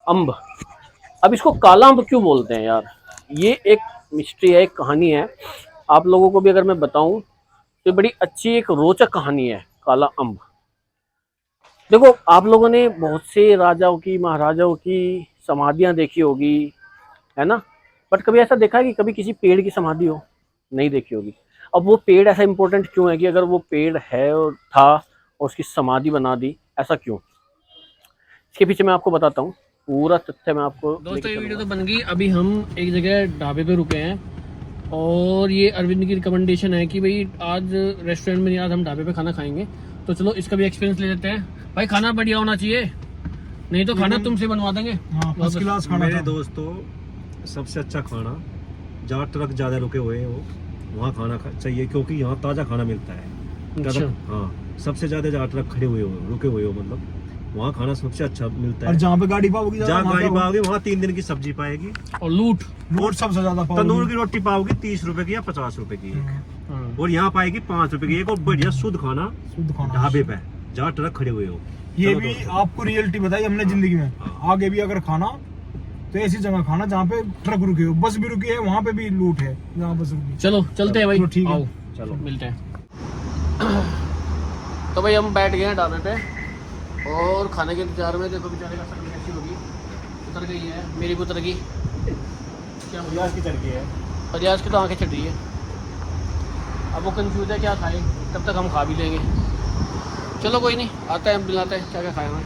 अम्ब। अब इसको काला अम्ब क्यों बोलते हैं यार, ये एक मिस्ट्री है, एक कहानी है। आप लोगों को भी अगर मैं बताऊं तो बड़ी अच्छी एक रोचक कहानी है काला अम्ब। देखो, आप लोगों ने बहुत से राजाओं की, महाराजाओं की समाधियां देखी होगी, है ना। बट कभी ऐसा देखा है कि कभी किसी पेड़ की समाधि हो? नहीं देखी होगी। अब वो पेड़ ऐसा इंपॉर्टेंट क्यों है कि अगर वो पेड़ है और था और उसकी समाधि बना दी, ऐसा क्यों? इसके पीछे मैं आपको बताता हूँ, पूरा तथ्य मैं आपको दोस्तों। ये वीडियो तो बन गई। अभी हम एक जगह ढाबे पे रुके हैं और ये अरविंद की रिकमेंडेशन है कि भाई आज रेस्टोरेंट में नहीं, आज हम ढाबे पे खाना खाएंगे। तो चलो इसका भी एक्सपीरियंस ले लेते हैं। भाई खाना बढ़िया होना चाहिए, नहीं तो खाना तुमसे बनवा देंगे। हाँ, फर्स्ट क्लास खाना मेरे था। दोस्तों, सबसे अच्छा खाना जहाँ ट्रक ज़्यादा रुके हुए हैं वो वहाँ खाना चाहिए, क्योंकि यहाँ ताज़ा खाना मिलता है। अच्छा। हाँ, सबसे ज़्यादा जहाँ ट्रक खड़े हुए हो, रुके हुए हो, मतलब वहाँ खाना सबसे अच्छा मिलता और है। जहाँ पे गाड़ी पाओगी, जहाँ गाड़ी पाओगी वहाँ 3 दिन की सब्जी पाएगी और लूट रोड सबसे ज्यादा पाओगी। तंदूर की रोटी पाओगी 30 रुपए की या 50 रुपए की एक, और यहाँ पाएगी 5 रुपए की एक, और बढ़िया शुद्ध खाना शुद्ध खाना ढाबे पे जहाँ ट्रक खड़े हुए हो। ये भी आपको रियलिटी बताई हमने जिंदगी में। आगे भी अगर खाना तो ऐसी जगह खाना जहाँ पे ट्रक रुके हो, बस भी रुकी है वहाँ पे भी लूट है, जहाँ बस रुकी। चलो चलते हैं भाई, ठीक है, आओ चलो मिलते हैं। तो भाई हम बैठ गए हैं ढाबे पे और खाने के इंतजार में। देखो बेचारे का शक्ल कैसी होगी, उतर गई है, मेरी भी उतर गई। क्या प्रयास की चल गई है, प्रयास की तो आंखें चढ़ रही है। अब वो कंफ्यूज है क्या खाए, तब तक हम खा भी लेंगे। चलो कोई नहीं, आता है हम दिलाते हैं क्या क्या खाए हमें।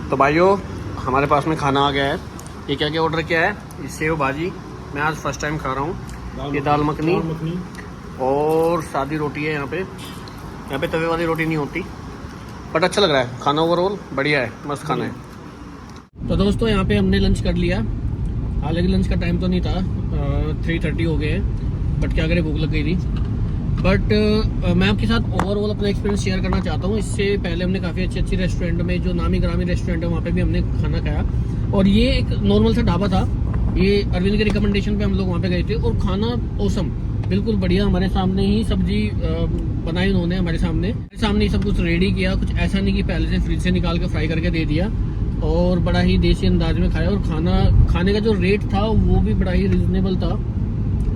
तो भाइयों, हमारे पास में खाना आ गया है। ये क्या क्या ऑर्डर किया है? ये सेव भाजी, मैं आज फर्स्ट टाइम खा रहा हूँ। ये दाल मखनी और सादी रोटी है। यहाँ पे तवे वाली रोटी नहीं होती, बट अच्छा लग रहा है खाना। ओवरऑल बढ़िया है, मस्त खाना है। तो दोस्तों यहाँ पे हमने लंच कर लिया। हालांकि लंच का टाइम तो नहीं था, 3:30 हो गए हैं, बट क्या करें, भूख लग गई थी। बट मैं आपके साथ ओवरऑल अपना एक्सपीरियंस शेयर करना चाहता हूँ। इससे पहले हमने काफ़ी अच्छी रेस्टोरेंट में, जो नामी ग्रामी रेस्टोरेंट है, वहाँ पे भी हमने खाना खाया। और ये एक नॉर्मल सा ढाबा था, ये अरविंद के रिकमेंडेशन पे हम लोग वहाँ पे गए थे। और खाना औसम, बिल्कुल बढ़िया। हमारे सामने ही सब्जी बनाई उन्होंने, हमारे सामने ही सब कुछ रेडी किया। कुछ ऐसा नहीं कि पहले से फ्रिज से निकाल के फ्राई करके दे दिया। और बड़ा ही देसी अंदाज में खाया। और खाने का जो रेट था वो भी बड़ा ही रिजनेबल था।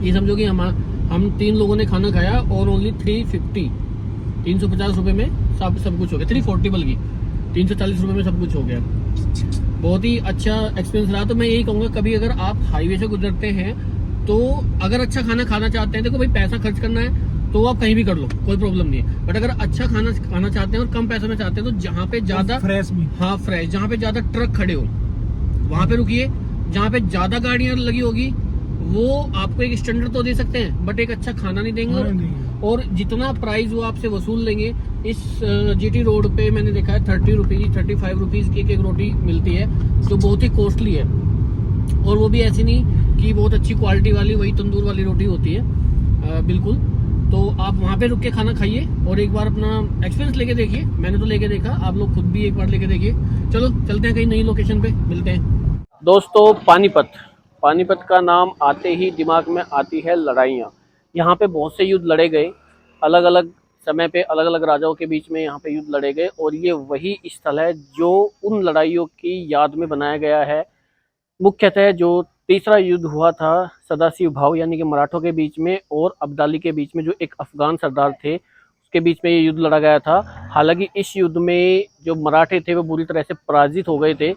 ये समझो कि हम 3 लोगों ने खाना खाया और ओनली 350 रुपए में सब कुछ हो गया। 340 बल्कि 340 रुपए में सब कुछ हो गया। बहुत ही अच्छा एक्सपीरियंस रहा। तो मैं यही कहूँगा, कभी अगर आप हाईवे से गुजरते हैं तो अगर अच्छा खाना खाना चाहते हैं, देखो भाई पैसा खर्च करना है तो आप कहीं भी कर लो, कोई प्रॉब्लम नहीं है। बट अगर अच्छा खाना खाना चाहते हैं और कम पैसे में चाहते हैं, तो जहाँ पे ज्यादा फ्रेश भी, हाँ फ्रेश, जहाँ पे ज्यादा ट्रक खड़े हो वहां पे रुकिए। जहाँ पे ज्यादा गाड़ियां लगी होगी वो आपको एक स्टैंडर्ड तो दे सकते हैं, बट एक अच्छा खाना नहीं देंगे। और जितना प्राइस वो आपसे वसूल लेंगे, इस जीटी रोड पे मैंने देखा है 30 रुपीज 35 रुपीज की एक रोटी मिलती है, जो बहुत ही कॉस्टली है। और वो भी ऐसी नहीं कि बहुत अच्छी क्वालिटी वाली, वही तंदूर वाली रोटी होती है बिल्कुल। तो आप वहाँ पे रुक के खाना खाइए और एक बार अपना एक्सपीरियंस लेके देखिए। मैंने तो लेके देखा, आप लोग खुद भी एक बार लेके देखिए। चलो चलते हैं कहीं नई लोकेशन पे, मिलते हैं। दोस्तों, पानीपत का नाम आते ही दिमाग में आती है लड़ाइयाँ। यहाँ पे बहुत से युद्ध लड़े गए, अलग अलग समय पे अलग अलग राजाओं के बीच में यहाँ पे युद्ध लड़े गए। और ये वही स्थल है जो उन लड़ाइयों की याद में बनाया गया है। मुख्यतः जो तीसरा युद्ध हुआ था सदाशिव भाव यानी कि मराठों के बीच में और अब्दाली के बीच में, जो एक अफगान सरदार थे, उसके बीच में ये युद्ध लड़ा गया था। हालांकि इस युद्ध में जो मराठे थे वो बुरी तरह से पराजित हो गए थे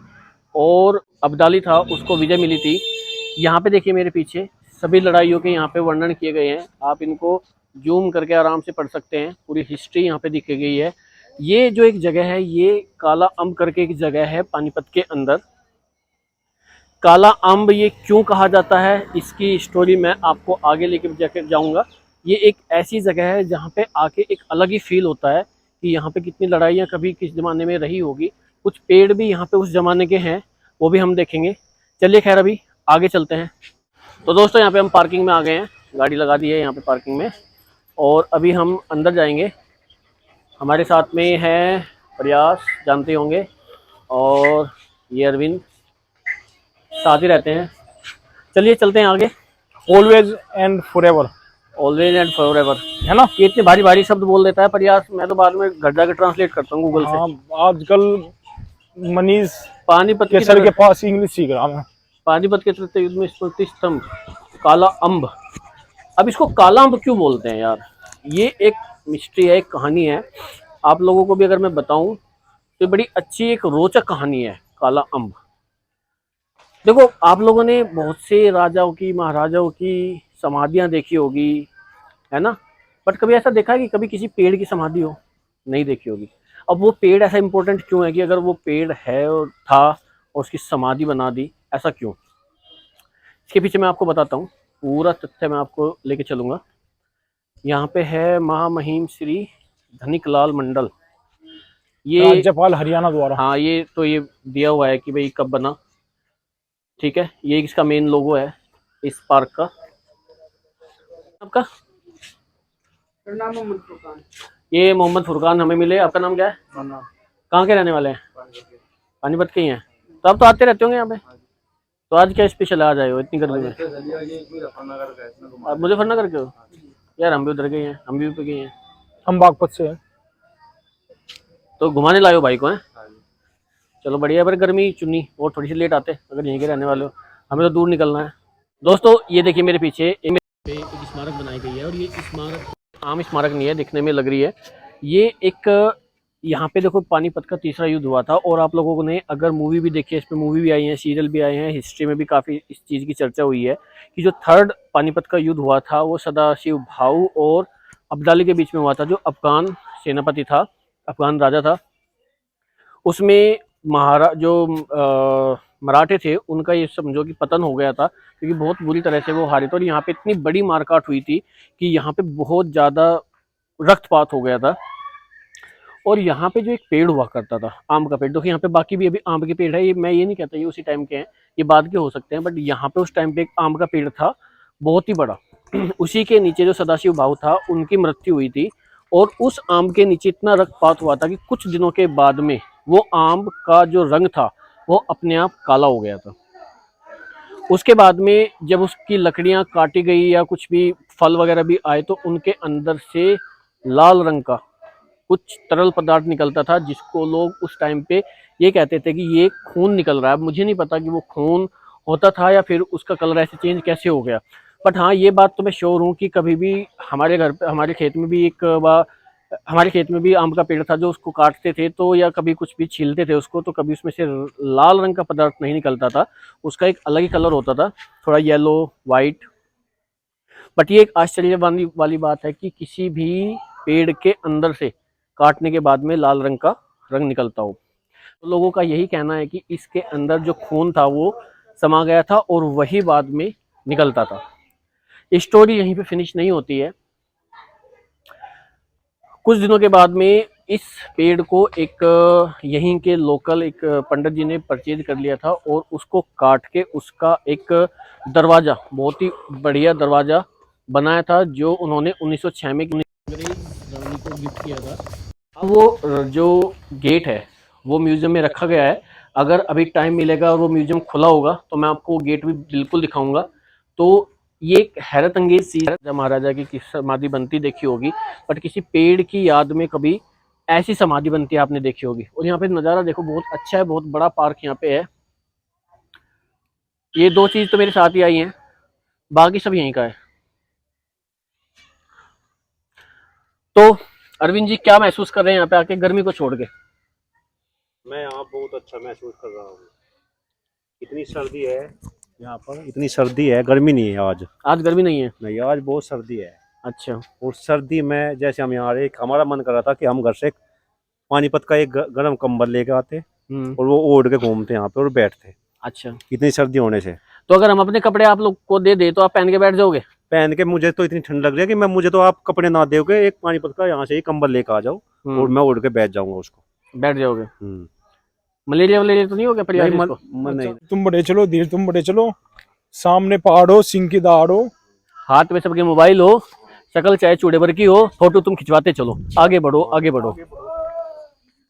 और अब्दाली था, उसको विजय मिली थी। यहाँ पे देखिए मेरे पीछे सभी लड़ाइयों के यहाँ पे वर्णन किए गए हैं। आप इनको जूम करके आराम से पढ़ सकते हैं, पूरी हिस्ट्री यहाँ पे दिखी गई है। ये जो एक जगह है, ये काला अम्ब करके एक जगह है पानीपत के अंदर। काला अम्ब ये क्यों कहा जाता है, इसकी स्टोरी मैं आपको आगे लेके जाकर जाऊंगा। ये एक ऐसी जगह है जहाँ पे आके एक अलग ही फील होता है कि यहाँ पे कितनी लड़ाइयाँ कभी किस ज़माने में रही होगी। कुछ पेड़ भी यहाँ पे उस ज़माने के हैं, वो भी हम देखेंगे। चलिए खैर अभी आगे चलते हैं। तो दोस्तों यहाँ पे हम पार्किंग में आ गए हैं, गाड़ी लगा दी है यहाँ पे पार्किंग में, और अभी हम अंदर जाएंगे। हमारे साथ में है प्रयास, जानते होंगे, और ये अरविंद, साथ ही रहते हैं। चलिए चलते हैं आगे। Always and forever, always and forever, है ना। ये इतने भारी भारी शब्द बोल देता है प्रयास, मैं तो बाद में घर जाकर ट्रांसलेट करता हूँ गूगल से। हाँ, आजकल मनीष पानीपत की केसर के तरह- पास इंग्लिश सीख रहा मैं। पानीपत के तृतीय युद्ध में स्मृति स्तंभ, काला अम्ब। अब इसको काला अम्ब क्यों बोलते हैं यार, ये एक मिस्ट्री है, एक कहानी है। आप लोगों को भी अगर मैं बताऊं तो बड़ी अच्छी एक रोचक कहानी है काला अम्ब। देखो, आप लोगों ने बहुत से राजाओं की, महाराजाओं की समाधियां देखी होगी, है ना, बट कभी ऐसा देखा है कि कभी किसी पेड़ की समाधि हो? नहीं देखी होगी। अब वो पेड़ ऐसा इंपॉर्टेंट क्यों है कि अगर वो पेड़ है और था और उसकी समाधि बना दी, ऐसा क्यों? इसके पीछे मैं आपको बताता हूँ, पूरा तथ्य मैं आपको लेके चलूंगा। यहाँ पे है महामहिम श्री धनिकलाल मंडल, ये राज्यपाल हरियाणा द्वारा। हाँ, ये तो ये दिया हुआ है कि भाई कब बना, ठीक है। ये इसका मेन लोगो है इस पार्क का। आपका नाम मोहम्मद फुरकान। ये मोहम्मद फुरकान हमें मिले। आपका नाम क्या है? कहाँ के रहने वाले हैं? पानीपत के ही हैं। तो आप तो आते रहते होंगे यहाँ पे, तो आज क्या स्पेशल आ जाए हो इतनी गर्मी में? आप मुजफ्फरनगर के हो यार? हम भी उधर गए हैं, हम भी पे गए हैं। हम बागपत से हैं। तो घुमाने लाए हो भाई को, हैं? चलो बढ़िया। पर गर्मी चुनी और थोड़ी सी लेट आते अगर यहीं के रहने वाले हो, हमें तो दूर निकलना है। दोस्तों ये देखिए मेरे पीछे एक स्मारक बनाई गई है, और ये स्मारक आम स्मारक नहीं है, दिखने में लग रही है। ये एक यहाँ पे देखो पानीपत का तीसरा युद्ध हुआ था, और आप लोगों ने अगर मूवी भी देखी है, इस पर मूवी भी आई है, सीरियल भी आए हैं, हिस्ट्री में भी काफ़ी इस चीज़ की चर्चा हुई है कि जो थर्ड पानीपत का युद्ध हुआ था वो सदाशिव भाऊ और अब्दाली के बीच में हुआ था। जो अफगान सेनापति था, अफगान राजा था, उसमें मराठे थे, उनका ये समझो कि पतन हो गया था, क्योंकि बहुत बुरी तरह से वो हारे थे। और यहाँ पे इतनी बड़ी मारकाट हुई थी कि यहाँ पे बहुत ज़्यादा रक्तपात हो गया था। और यहाँ पे जो एक पेड़ हुआ करता था, आम का पेड़, देखो यहाँ पे बाकी भी अभी आम के पेड़ है, ये मैं ये नहीं कहता ये उसी टाइम के हैं, ये बाद के हो सकते हैं, बट यहाँ पे उस टाइम पे एक आम का पेड़ था बहुत ही बड़ा। उसी के नीचे जो सदाशिव भाऊ था उनकी मृत्यु हुई थी, और उस आम के नीचे इतना रक्तपात हुआ था कि कुछ दिनों के बाद में वो आम का जो रंग था वो अपने आप काला हो गया था। उसके बाद में जब उसकी लकड़ियां काटी गई या कुछ भी फल वगैरह भी आए, तो उनके अंदर से लाल रंग का कुछ तरल पदार्थ निकलता था, जिसको लोग उस टाइम पे ये कहते थे कि ये खून निकल रहा है। अब मुझे नहीं पता कि वो खून होता था या फिर उसका कलर ऐसे चेंज कैसे हो गया, बट हाँ ये बात तो मैं श्योर हूँ कि कभी भी हमारे घर पे, हमारे खेत में भी हमारे खेत में भी आम का पेड़ था, जो उसको काटते थे तो या कभी कुछ भी छीलते थे उसको, तो कभी उसमें से लाल रंग का पदार्थ नहीं निकलता था, उसका एक अलग ही कलर होता था, थोड़ा येलो वाइट। बट ये एक आश्चर्य वाली बात है कि किसी भी पेड़ के अंदर से काटने के बाद में लाल रंग का रंग निकलता हो। तो लोगों का यही कहना है कि इसके अंदर जो खून था वो समा गया था और वही बाद में निकलता था। स्टोरी यहीं पे फिनिश नहीं होती है। कुछ दिनों के बाद में इस पेड़ को एक यहीं के लोकल एक पंडित जी ने परचेज कर लिया था, और उसको काट के उसका एक दरवाजा, बहुत ही बढ़िया दरवाजा बनाया था, जो उन्होंने 1906 में रानी को गिफ्ट किया था। अब वो जो गेट है वो म्यूजियम में रखा गया है। अगर अभी टाइम मिलेगा और वो म्यूजियम खुला होगा तो मैं आपको गेट भी बिल्कुल दिखाऊंगा। तो ये एक हैरत अंगेज चीज है, महाराजा की किस समाधि बनती देखी होगी, बट किसी पेड़ की याद में कभी ऐसी समाधि बनती आपने देखी होगी। और यहाँ पे नज़ारा देखो, बहुत अच्छा है, बहुत बड़ा पार्क यहाँ पे है। ये दो चीज तो मेरे साथ ही आई हैं, बाकी सब यहीं का है। तो अरविंद जी क्या महसूस कर रहे हैं यहाँ पे आके गर्मी को छोड़ के? मैं यहाँ बहुत अच्छा महसूस कर रहा हूँ। इतनी सर्दी है यहाँ पर, इतनी सर्दी है, गर्मी नहीं है आज। आज गर्मी नहीं है? नहीं, आज बहुत सर्दी है। अच्छा। और सर्दी में जैसे हम यहाँ रहे, हमारा मन कर रहा था कि हम घर से पानीपत का एक गर्म कंबल लेके आते और वो ओढ़ के घूमते यहाँ पे और बैठते। अच्छा। इतनी सर्दी होने से तो अगर हम अपने कपड़े आप लोग को दे तो आप पहन के बैठ जाओगे? पहन के, मुझे तो इतनी ठंड लग रही है कि मुझे तो आप कपड़े ना दोगे, एक पानीपत का यहाँ से ही कंबल लेके आ जाओ और मैं ओढ़ के बैठ जाऊंगा उसको। बैठ जाओगे? मलेरिया वलेरिया तो नहीं हो गया? नहीं, तुम बड़े चलो, धीरे तुम बड़े चलो, सामने पहाड़ हो, सिंह की दहाड़ हो, हाथ में सबके मोबाइल हो, शक्ल चाहे चूड़े भर की हो, फोटो तुम खिंचवाते चलो, आगे बढ़ो आगे बढ़ो।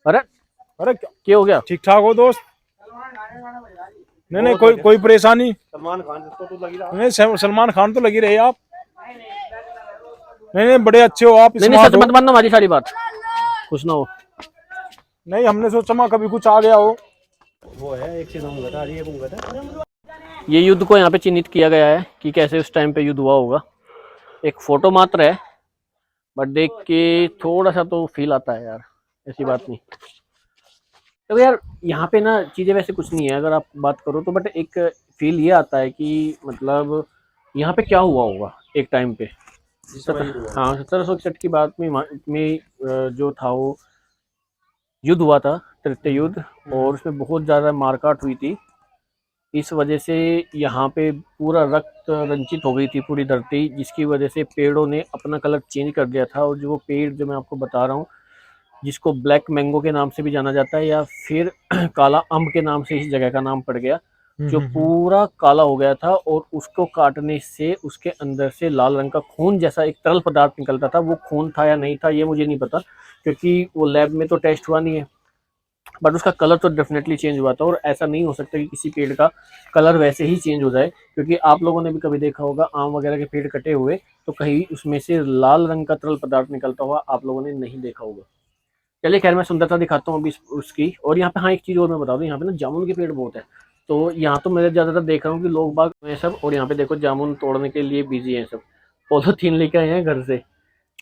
अरे अरे क्या हो गया? ठीक ठाक हो दोस्त? नहीं कोई परेशानी? सलमान खान तो लगी रहा। नहीं, सलमान खान तो लगी रही आप। नहीं बड़े अच्छे हो आप। नहीं सच मत मानना हमारी सारी बात, खुश ना हो। नहीं, हमने सोचा कभी कुछ आ गया हो। वो है एक चीज घटा रही है। ये युद्ध को यहाँ पे चिन्हित किया गया है कि कैसे उस टाइम पे युद्ध हुआ होगा। एक फोटो मात्र है, बट देख के थोड़ा सा तो फील आता है यार, ऐसी बात नहीं। तो यार यहाँ पे ना चीज़ें वैसे कुछ नहीं है अगर आप बात करो तो, बट एक फील ये आता है कि मतलब यहाँ पे क्या हुआ होगा एक टाइम पे। हाँ 1761 की बात में जो था वो युद्ध हुआ था, तृतीय युद्ध, और उसमें बहुत ज़्यादा मारकाट हुई थी। इस वजह से यहाँ पे पूरा रक्त रंजित हो गई थी पूरी धरती, जिसकी वजह से पेड़ों ने अपना कलर चेंज कर दिया था। और जो वो पेड़ जो मैं आपको बता रहा हूँ, जिसको ब्लैक मैंगो के नाम से भी जाना जाता है या फिर काला अम्ब के नाम से इस जगह का नाम पड़ गया, जो पूरा काला हो गया था और उसको काटने से उसके अंदर से लाल रंग का खून जैसा एक तरल पदार्थ निकलता था। वो खून था या नहीं था ये मुझे नहीं पता, क्योंकि वो लैब में तो टेस्ट हुआ नहीं है, बट उसका कलर तो डेफिनेटली चेंज हुआ था। और ऐसा नहीं हो सकता कि किसी पेड़ का कलर वैसे ही चेंज हो जाए, क्योंकि आप लोगों ने भी कभी देखा होगा आम वगैरह के पेड़ कटे हुए तो कहीं उसमें से लाल रंग का तरल पदार्थ निकलता हुआ आप लोगों ने नहीं देखा होगा। चलिए खैर, मैं सुंदरता दिखाता हूँ अभी उसकी। और यहाँ पे हाँ एक चीज़ और मैं बता दूँ, यहाँ पे ना जामुन के पेड़ बहुत है। तो यहाँ तो मैं ज़्यादातर देख रहा हूँ कि लोग बाग हैं सब, और यहाँ पे देखो जामुन तोड़ने के लिए बिजी हैं सब। पॉलीथीन लेके आए हैं घर से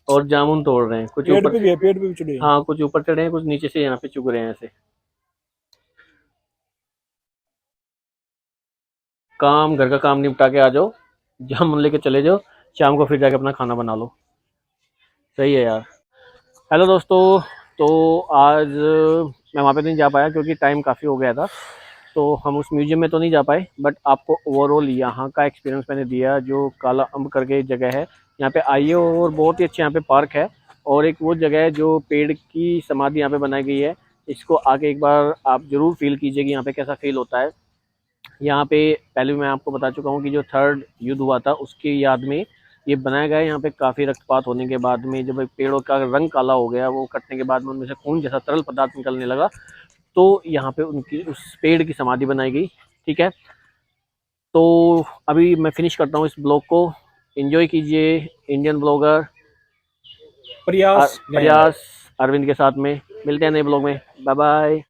और जामुन तोड़ रहे हैं। कुछ पेड़ ऊपर, पे भी है, पेड़ पे भी चढ़े हैं। हाँ कुछ ऊपर चढ़े हैं, कुछ नीचे से यहाँ पे चुग रहे हैं ऐसे। काम, घर का काम निपटा के आ जाओ, जामुन लेके चले जाओ, शाम को फिर जाके अपना खाना बना लो। सही है यार। हेलो दोस्तों, तो आज मैं वहाँ पे नहीं जा पाया क्योंकि टाइम काफ़ी हो गया था, तो हम उस म्यूजियम में तो नहीं जा पाए, बट आपको ओवरऑल यहाँ का एक्सपीरियंस मैंने दिया। जो काला अम्ब करके जगह है, यहाँ पे आइए, और बहुत ही अच्छे यहाँ पे पार्क है। और एक वो जगह है जो पेड़ की समाधि यहाँ पे बनाई गई है, इसको आके एक बार आप ज़रूर फील कीजिए कि यहाँ पे कैसा फील होता है। यहाँ पे पहले भी मैं आपको बता चुका हूँ कि जो थर्ड युद्ध हुआ था उसकी याद में ये बनाया गया है। यहाँ पे काफ़ी रक्तपात होने के बाद में जब पेड़ों का रंग काला हो गया, वो कटने के बाद में उनमें से खून जैसा तरल पदार्थ निकलने लगा, तो यहाँ पे उनकी उस पेड़ की समाधि बनाई गई। ठीक है, तो अभी मैं फिनिश करता हूँ इस ब्लॉग को। एंजॉय कीजिए इंडियन ब्लॉगर प्रयास प्रयास अरविंद के साथ में। मिलते हैं नए ब्लॉग में। Bye bye.